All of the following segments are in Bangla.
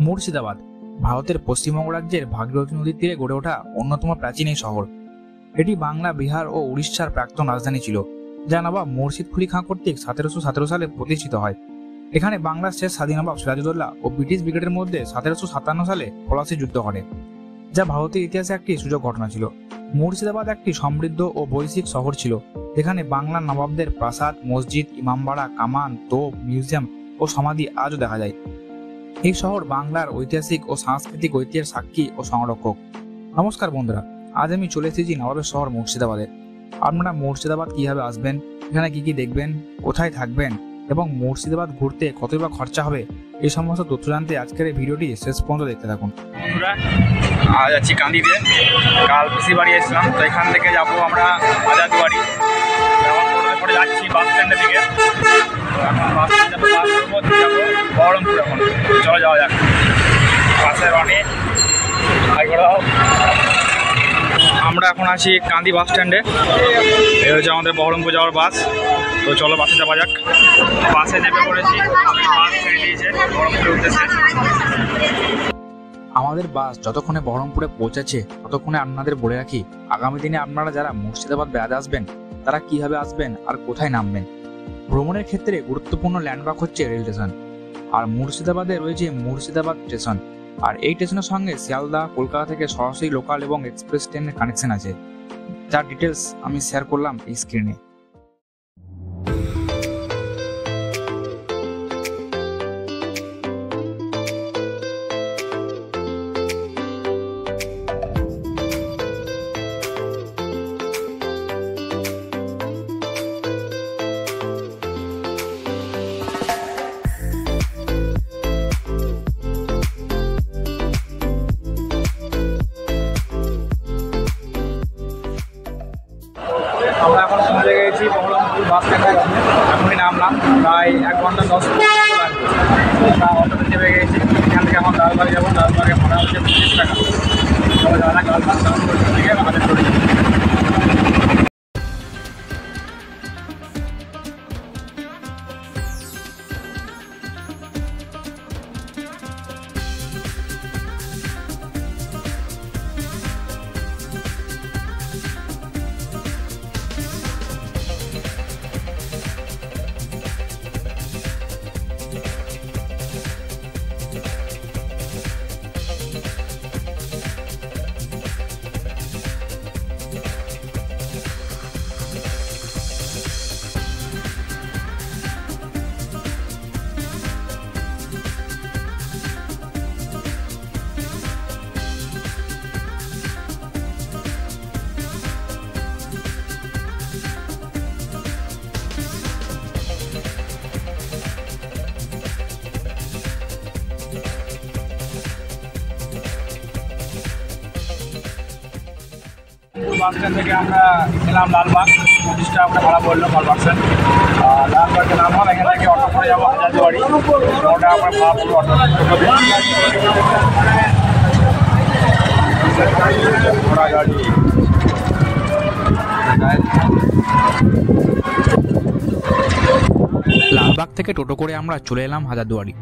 মুর্শিদাবাদ ভারতের পশ্চিমবঙ্গ রাজ্যের ভাগীরথী নদীর তীরে গড়ে ওঠা অন্যতম প্রাচীন এই শহর। এটি বাংলা, বিহার ও উড়িষ্যার প্রাক্তন রাজধানী ছিল, যা নবাব মুর্শিদ কুলি খাঁ কর্তৃক 1717 সালে প্রতিষ্ঠিত হয়। এখানে বাংলার শেষ স্বাধীন নবাব সিরাজউদ্দৌলা ও ব্রিটিশ ব্রিগেডের মধ্যে 1757 সালে পলাশী যুদ্ধ ঘটে, যা ভারতের ইতিহাসে একটি সুযোগ ঘটনা ছিল। মুর্শিদাবাদ একটি সমৃদ্ধ ও বৈশ্বিক শহর ছিল, যেখানে বাংলার নবাবদের প্রাসাদ, মসজিদ, ইমামবাড়া, কামান, তোপ, মিউজিয়াম ও সমাধি আজও দেখা যায়। এই শহর বাংলার ঐতিহাসিক ও সাংস্কৃতিক ঐতিহ্যের সাক্ষী ও সংরক্ষক। নমস্কার বন্ধুরা, আজ আমি চলে এসেছি নবাবের শহর মুর্শিদাবাদে। আপনারা মুর্শিদাবাদ কিভাবে আসবেন, এখানে কি কি দেখবেন, কোথায় থাকবেন এবং মুর্শিদাবাদ ঘুরতে কতই বা খরচা হবে, এই সমস্ত তথ্য জানতে আজকের এই ভিডিওটি শেষ পর্যন্ত দেখতে থাকুন। বন্ধুরা, আজ আছি কান্দিতে। কাল পিসি বাড়ি এসলাম, তো এখান থেকে যাবো আমরা হাজারদুয়ারি। এখন পরে যাচ্ছি বাস স্ট্যান্ডের দিকে। এখন বাস স্ট্যান্ডে বাস করবো, যাবো বহরমপুর। এখন চলে যাওয়া যাক। বাসের অনেক আমরা এখন আছি কান্দি বাস স্ট্যান্ডে। এই হচ্ছে আমাদের বহরমপুর যাওয়ার বাস। তো চলো বাসে যাওয়া যাক। বাসে নেমে পড়েছি, বাস ছেড়ে দিয়েছে বহরমপুরের উদ্দেশ্যে। আমাদের বাস যতক্ষণে বহরমপুরে পৌঁছাচ্ছে ততক্ষণে আপনাদের বলে রাখি, আগামী দিনে আপনারা যারা মুর্শিদাবাদ বেড়াতে আসবেন তারা কিভাবে আসবেন আর কোথায় নামবেন। ভ্রমণের ক্ষেত্রে গুরুত্বপূর্ণ ল্যান্ডমার্ক হচ্ছে রেল স্টেশন। আর মুর্শিদাবাদে রয়েছে মুর্শিদাবাদ স্টেশন। আর এই স্টেশনের সঙ্গে শিয়ালদা, কলকাতা থেকে সরাসরি লোকাল এবং এক্সপ্রেস ট্রেনের কানেকশন আছে, যার ডিটেলস আমি শেয়ার করলাম এই স্ক্রিনে। আমরা এখন পৌঁছে গেছি বহরমপুর বাস স্ট্যান্ডের কাছে। এখনই নামলাম, প্রায় 1 ঘন্টা 10 মিনিট লাগবে। অটোতে চেপে গেছি। এখান থেকে এখন লালবাগ যাবো। লালবাগে ভাড়া হচ্ছে 25 টাকা। চলো যাওয়া যাক লালবাগ থেকে আমাদের চলে যাবো। বাস স্ট্যান্ড থেকে আমরা গেলাম লালবাগ। 25 টাকা করে ভাড়া পড়লো পার পার্সন। লালবাগে নামলাম, এখান থেকে অটো করে যাবো হাজারদুয়ারি। ওটা আমরা ভাড়া পড়লো অটো। লালবাগ থেকে টোটো করে আমরা চলে এলাম হাজারদুয়ারি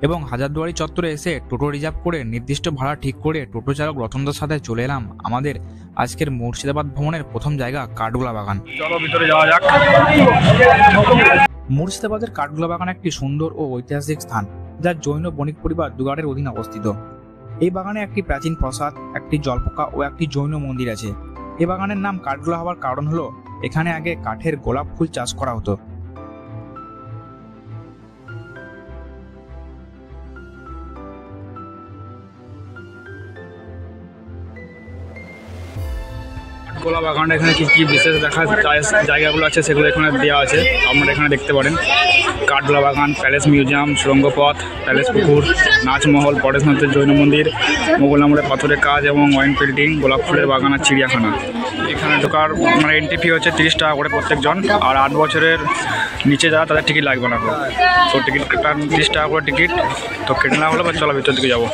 এবং হাজারদুয়ারি চত্বরে এসে টোটো রিজার্ভ করে নির্দিষ্ট ভাড়া ঠিক করে টোটো চালক রতনদার সাথে চলে এলাম আমাদের আজকের মুর্শিদাবাদ ভ্রমণের প্রথম জায়গা কাঠগোলা বাগান। চলো ভিতরে যাওয়া যাক। মুর্শিদাবাদের কাঠগোলা বাগান একটি সুন্দর ও ঐতিহাসিক স্থান, যা জৈন বণিক পরিবার দুগাড়ের অধীনে অবস্থিত। এই বাগানে একটি প্রাচীন প্রাসাদ, একটি জলপোকা ও একটি জৈন মন্দির আছে। এই বাগানের নাম কাঠগোলা হওয়ার কারণ হলো এখানে আগে কাঠের গোলাপ ফুল চাষ করা হতো। কাঠগোলা বাগানটা এখানে কি কি বিশেষ দেখার জায়গাগুলো আছে সেগুলো এখানে দেওয়া আছে, আপনারা এখানে দেখতে পারেন। কাঠগোলা বাগান, প্যালেস মিউজিয়াম, সুড়ঙ্গ পথ, প্যালেস পুকুর, নাচমহল, পরেশনাথের জৈন মন্দির, মোগল আমলের পাথরের কাজ এবং ওয়াইন পেন্টিং, গোলাপ ফুলের বাগান আর চিড়িয়াখানা। এখানে ঢোকার এন্ট্রি ফি হচ্ছে 30 টাকা করে প্রত্যেকজন। আর 8 বছরের নিচে যারা তাদের টিকিট লাগবে না। তো টিকিট 30 টাকা করে টিকিট। তো কেটে না হলে বা চলো ভিতর দিকে যাবো।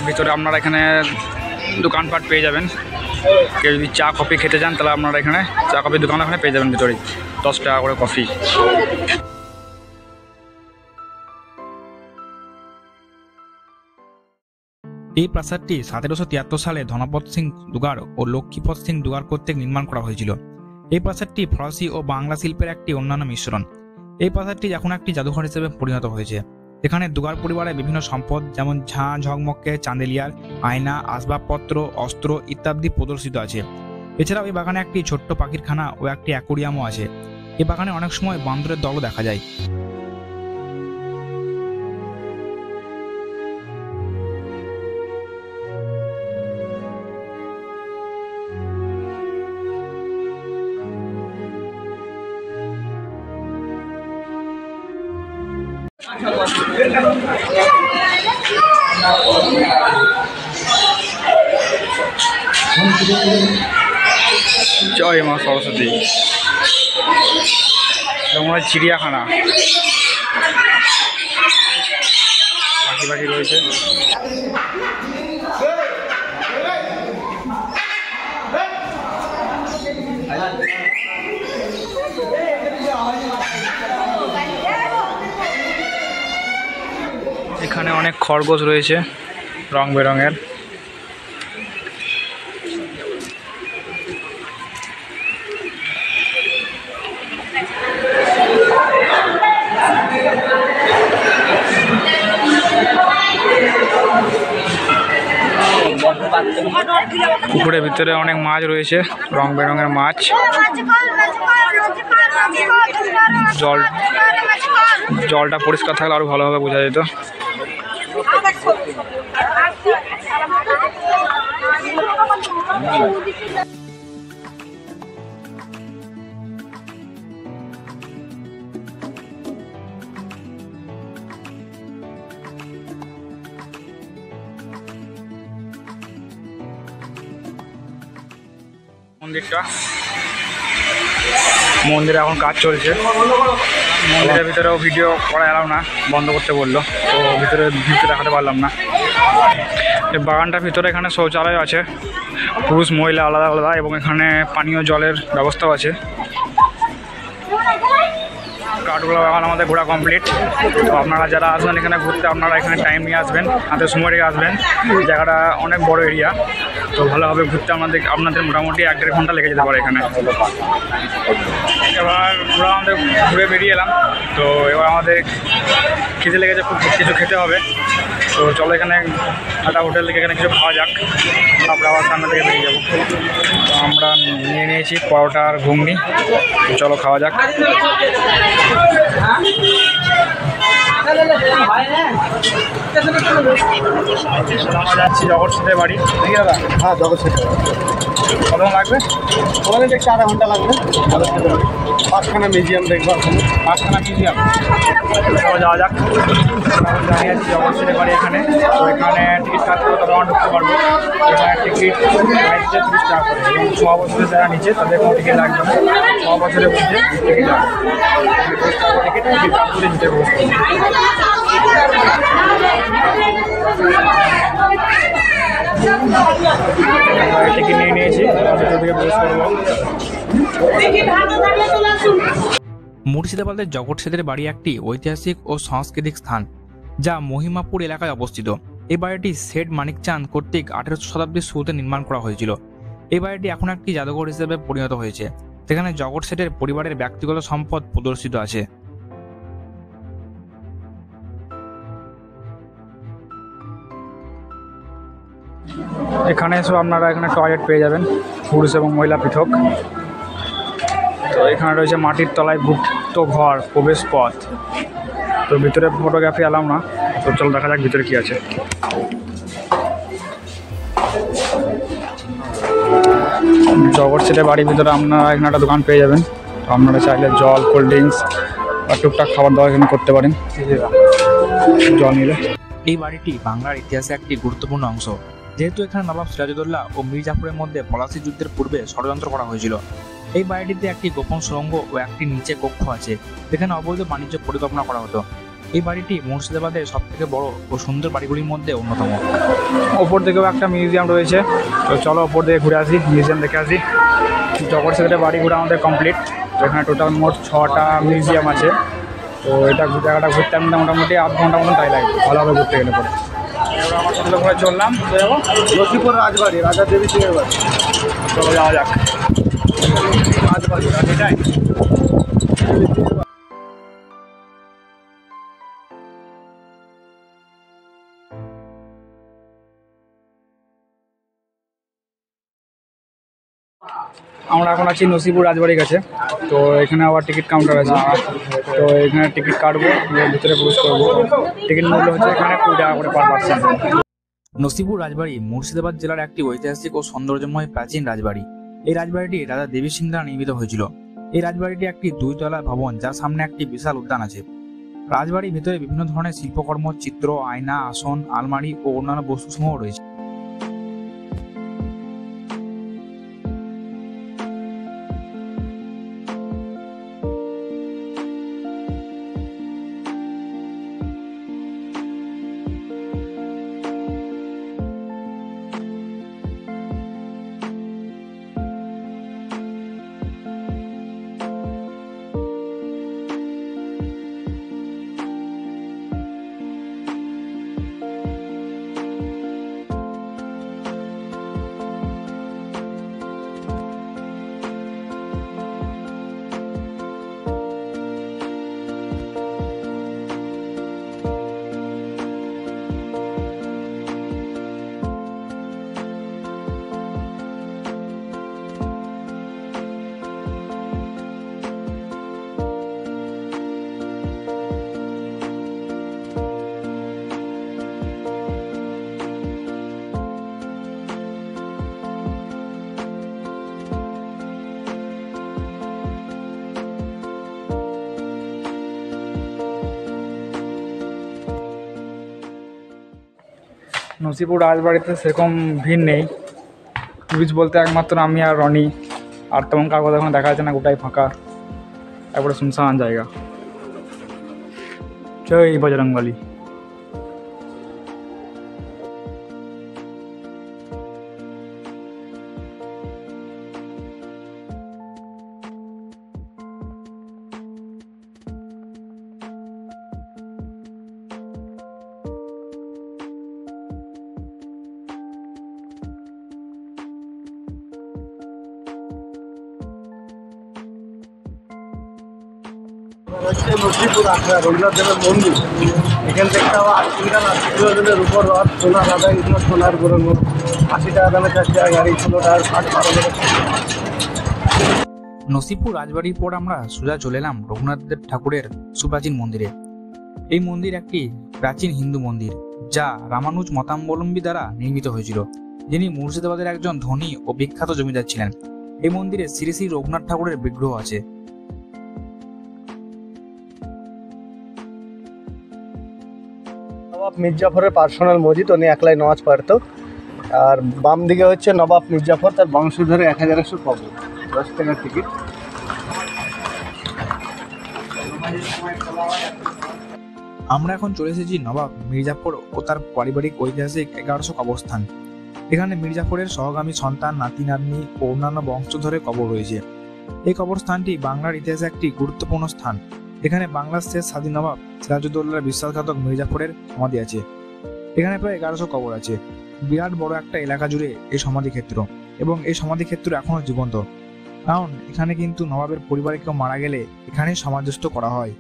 ভিতরে আপনারা এখানে দোকানপাট পেয়ে যাবেন। কেউ যদি চা কফি খেতে চান তাহলে আপনারা এখানে চা কফির দোকান ওখানে পেয়ে যাবেন ভিতরেই, 10 টাকা করে কফি। এই প্রাসাদটি 1773 সালে ধনপত সিং দুগার ও লক্ষ্মীপত সিং দুগার কর্তৃক নির্মাণ করা হয়েছিল। এই প্রাসাদটি ফরাসি ও বাংলা শিল্পের একটি অন্যান্য মিশ্রণ। এই প্রাসাদটি এখন একটি জাদুঘর হিসেবে পরিণত হয়েছে। এখানে দুগার পরিবারের বিভিন্ন সম্পদ যেমন ঝাঁ ঝকমকে চান্দেলিয়ার, আয়না, আসবাবপত্র, অস্ত্র ইত্যাদি প্রদর্শিত আছে। এছাড়াও এই বাগানে একটি ছোট্ট পাখির খানা ও একটি অ্যাকোরিয়ামও আছে। এই বাগানে অনেক সময় বান্দরের দলও দেখা যায়। জয় মা সরস্বতী। তোমার চিড়িয়াখানা, পাখি পাখি রয়েছে। এখানে অনেক খরগোশ রয়েছে রং বেরঙের। পুকুরের ভিতরে অনেক মাছ রয়েছে, রং বেরঙের মাছ। জলটা পরিষ্কার থাকলে আরো ভালোভাবে বোঝা যেত। মন্দিরে এখন কাজ চলছে। মন্দিরের ভিতরেও ভিডিও করা এলাম না, বন্ধ করতে বললো, তো ভিতরে দেখাতে পারলাম না। এই বাগানটার ভিতরে এখানে শৌচালয় আছে, পুরুষ মহিলা আলাদা আলাদা, এবং এখানে পানীয় জলের ব্যবস্থাও আছে। কাঠগোলা বাগান আমাদের ঘোরা কমপ্লিট। তো আপনারা যারা আসবেন এখানে ঘুরতে, আপনারা এখানে টাইম নিয়ে আসবেন, হাতে সময় রেখে আসবেন। জায়গাটা অনেক বড় এরিয়া, তো ভালোভাবে ঘুরতে আপনাদের মোটামুটি 1-1.5 ঘন্টা লেগে যেতে পারে এখানে। এবার পুরো আমাদের ঘুরে বেরিয়ে এলাম, তো এবার আমাদের খিদে লেগেছে, খুব কিছু খেতে হবে। তো চলো এখানে একটা হোটেল থেকে এখানে কিছু খাওয়া যাক, তারপরে আবার সামনে থেকে বেরিয়ে যাবো। তো আমরা নিয়ে নিয়েছি পরোটা আর ঘুগনি, চলো খাওয়া যাক। আমরা যাচ্ছি জগৎ সেটের বাড়ি। দাদা? হ্যাঁ, জগৎ সেট। কতক্ষণ লাগবে? ওখানে দেখতে আধা ঘন্টা লাগবে। 5খানা মিউজিয়াম দেখবো। 5খানা মিউজিয়াম, চলো যাওয়া যাক। জানিয়ে যাচ্ছি জগৎ সেটের বাড়ি এখানে। তো এখানে টিকিট কাটতে হবে, তবে আমরা ঢুকতে পারবো। এখানে টিকিট 30 টাকা করে, এবং 6 বছরের যারা নিচে তাদের কোনো টিকিট লাগবে না। 6 বছরের মধ্যে টিকিট লাগবে, টিকিট কাটতে নিতে বসতে। টিকিট নিয়ে নিয়েছি, ভিতর থেকে প্রবেশ করবো। মুর্শিদাবাদের জগৎ সেটের বাড়ি একটি ঐতিহাসিক ও সাংস্কৃতিক স্থান, যা মহিমাপুর এলাকায় অবস্থিত। এই বাড়িটি শেঠ মানিকচাঁদ কর্তৃক 1800 শতাব্দীর শুরুতে নির্মাণ করা হয়েছিল। এই বাড়িটি এখন একটি জাদুঘর হিসেবে পরিণত হয়েছে, যেখানে জগৎ সেটের পরিবারের ব্যক্তিগত সম্পদ প্রদর্শিত আছে। এখানে এসে আপনারা এখানে টয়লেট পেয়ে যাবেন, পুরুষ এবং মহিলা পৃথক। তো এখানে রয়েছে মাটির তলায় গুপ্ত ঘর, প্রবেশ পথ। তো ভিতরে ফটোগ্রাফি এলাম না, তো চলো দেখা যাক ভিতরে কি আছে। জগৎ সেটের বাড়ির ভিতরে আপনারা এখানে একটা দোকান পেয়ে যাবেন। তো আপনারা চাইলে জল, কোল্ড ড্রিঙ্কস বা টুকটাক খাবার দাবার এখানে করতে পারেন, জল নিলে। এই বাড়িটি বাংলার ইতিহাসে একটি গুরুত্বপূর্ণ অংশ, যেহেতু এখানে নবাব সিরাজউদ্দৌলা ও মীর জাফরের মধ্যে পলাশী যুদ্ধের পূর্বে ষড়যন্ত্র করা হয়েছিল। এই বাড়িটিতে একটি গোপন সুড়ঙ্গ ও একটি নিচে কক্ষ আছে, যেখানে অবৈধ বাণিজ্য পরিকল্পনা করা হতো। এই বাড়িটি মুর্শিদাবাদের সব থেকে বড় ও সুন্দর বাড়িগুলির মধ্যে অন্যতম। ওপর দিকেও একটা মিউজিয়াম রয়েছে, তো চলো ওপর দিকে ঘুরে আসি, মিউজিয়াম দেখে আসি। জগৎ সেতুটা বাড়ি ঘোরা আমাদের কমপ্লিট। তো এখানে টোটাল মোট 6টা মিউজিয়াম আছে। তো এটা জায়গাটা ঘুরতে আমাদের মোটামুটি আধ ঘন্টা মতন টাইম লাগবে ভালোভাবে ঘুরতে গেলে পরে। এবার আমার সাথে ঘুরে চললাম, যাবো লক্ষ্মীপুর রাজবাড়ি, রাজা দেবী সিংহের বাড়ি। চলো যাওয়া যাক। রাজবাড়ি এটাই। আমরা এখন আছি নসিপুর রাজবাড়ির কাছে। তো এখানে আবার টিকিট কাউন্টার আছে, তো এখানে টিকিট কাটবো, ভিতরে প্রবেশ করবো। টিকিট মূল্য হচ্ছে এখানে 20 টাকা করে পার পার্সন। নসিপুর রাজবাড়ি মুর্শিদাবাদ জেলার একটি ঐতিহাসিক ও সৌন্দর্যময় প্রাচীন রাজবাড়ি। এই রাজবাড়িটি রাজা দেবী সিং দ্বারা নির্মিত হয়েছিল। এই রাজবাড়িটি একটি 2 তলা ভবন, যার সামনে একটি বিশাল উদ্যান আছে। রাজবাড়ির ভিতরে বিভিন্ন ধরনের শিল্পকর্ম, চিত্র, আয়না, আসন, আলমারি ও অন্যান্য বস্তুসমূহ রয়েছে। নসিপুর রাজবাড়িতে সেরকম ভিড় নেই। টুরিস্ট বলতে একমাত্র আমি আর রনি, আর তেমন কাগজ এখন দেখা যাচ্ছে না, গোটাই ফাঁকা, একবারে শুনশান জায়গা। জয় বজরংবলী। হচ্ছে লক্ষ্মীপুর আখড়া রবীন্দ্রনাথ দেবের মন্দির। এখান থেকে আবার 80 কিলোমিটারের উপর রথ, সোনার আদা, এগুলো সোনার গরুর 80 টাকা দামে 4 টাকা গাড়ি, 16 টাকার 60-12 নসিপুর রাজবাড়ির পর আমরা সোজা চলে এলাম রঘুনাথ দেব ঠাকুরের সুপ্রাচীন মন্দিরে। এই মন্দির একটি প্রাচীন হিন্দু মন্দির, যা রামানুজ মতাবলম্বী দ্বারা নির্মিত হয়েছিল, যিনি মুর্শিদাবাদের একজন ধনী ও বিখ্যাত জমিদার ছিলেন। এই মন্দিরে শ্রী শ্রী রঘুনাথ ঠাকুরের বিগ্রহ আছে। নবাব মির্জাফরের পার্সোনাল মসজিদ, উনি একলাই নামাজ পড়তো। আর বাম দিকে হচ্ছে নবাব মির্জাফর, তার বংশধরে 1100 পাবো, 10 টাকার টিকিট। আমরা এখন চলে এসেছি নবাব মির্জাফর ও তার পারিবারিক ঐতিহাসিক 1100 কবরস্থান। এখানে মির্জাফরের সহগামী সন্তান, নাতি নাতনি ও অন্যান্য বংশধরের কবর রয়েছে। এই কবরস্থানটি বাংলার ইতিহাসে একটি গুরুত্বপূর্ণ স্থান। এখানে বাংলার শেষ স্বাধীন নবাব সিরাজউদ্দৌলার বিশ্বাসঘাতক মির্জাফরের সমাধি আছে। এখানে প্রায় 1100 কবর আছে। বিরাট বড় একটা এলাকা জুড়ে এই সমাধি ক্ষেত্র, এবং এই সমাধি ক্ষেত্র এখনো জীবন্ত, কারণ এখানে কিন্তু নবাবের পরিবারে কেউ মারা গেলে এখানেই সমাধিস্থ করা হয়।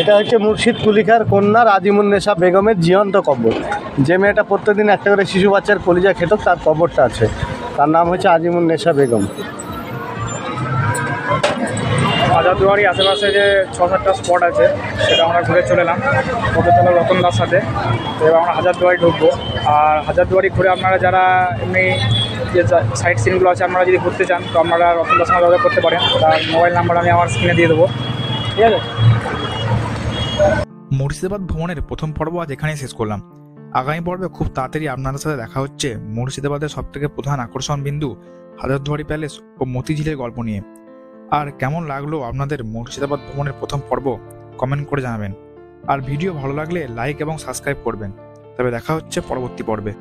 এটা হচ্ছে মুর্শিদ কুলিখার কন্যা রাজিমুন্নেসা বেগমের জীবন্ত কবর। যে মেয়েটা প্রত্যেকদিন একটা করে শিশু বাচ্চার কলিজা খেত, তার কবরটা আছে। তার নাম হচ্ছে আজিমুন্নেসা বেগম। হাজারদুয়ারি আশেপাশে যে 6-7টা স্পট আছে সেটা আমরা ঘুরে চলে এলাম কততলা রতনদার সাথে। তো এবার আমরা হাজারদুয়ারি ঢুকবো। আর হাজারদুয়ারি ঘুরে আপনারা যারা এমনি যে সাইট সিনগুলো আছে আপনারা যদি ঘুরতে চান তো আপনারা রতনদার সঙ্গে যোগাযোগ করতে পারেন। তার মোবাইল নাম্বার আমি আমার স্ক্রিনে দিয়ে দেবো, ঠিক আছে। মুর্শিদাবাদ ভ্রমণের প্রথম পর্ব আজ এখানেই শেষ করলাম। আগামী পর্বে খুব তাড়াতাড়ি আপনাদের সাথে দেখা হচ্ছে মুর্শিদাবাদের সবথেকে প্রধান আকর্ষণ বিন্দু হাজারদুয়ারি প্যালেস ও মতিঝিলের গল্প নিয়ে। আর কেমন লাগলো আপনাদের মুর্শিদাবাদ ভ্রমণের প্রথম পর্ব কমেন্ট করে জানাবেন। আর ভিডিও ভালো লাগলে লাইক এবং সাবস্ক্রাইব করবেন। তবে দেখা হচ্ছে পরবর্তী পর্বে।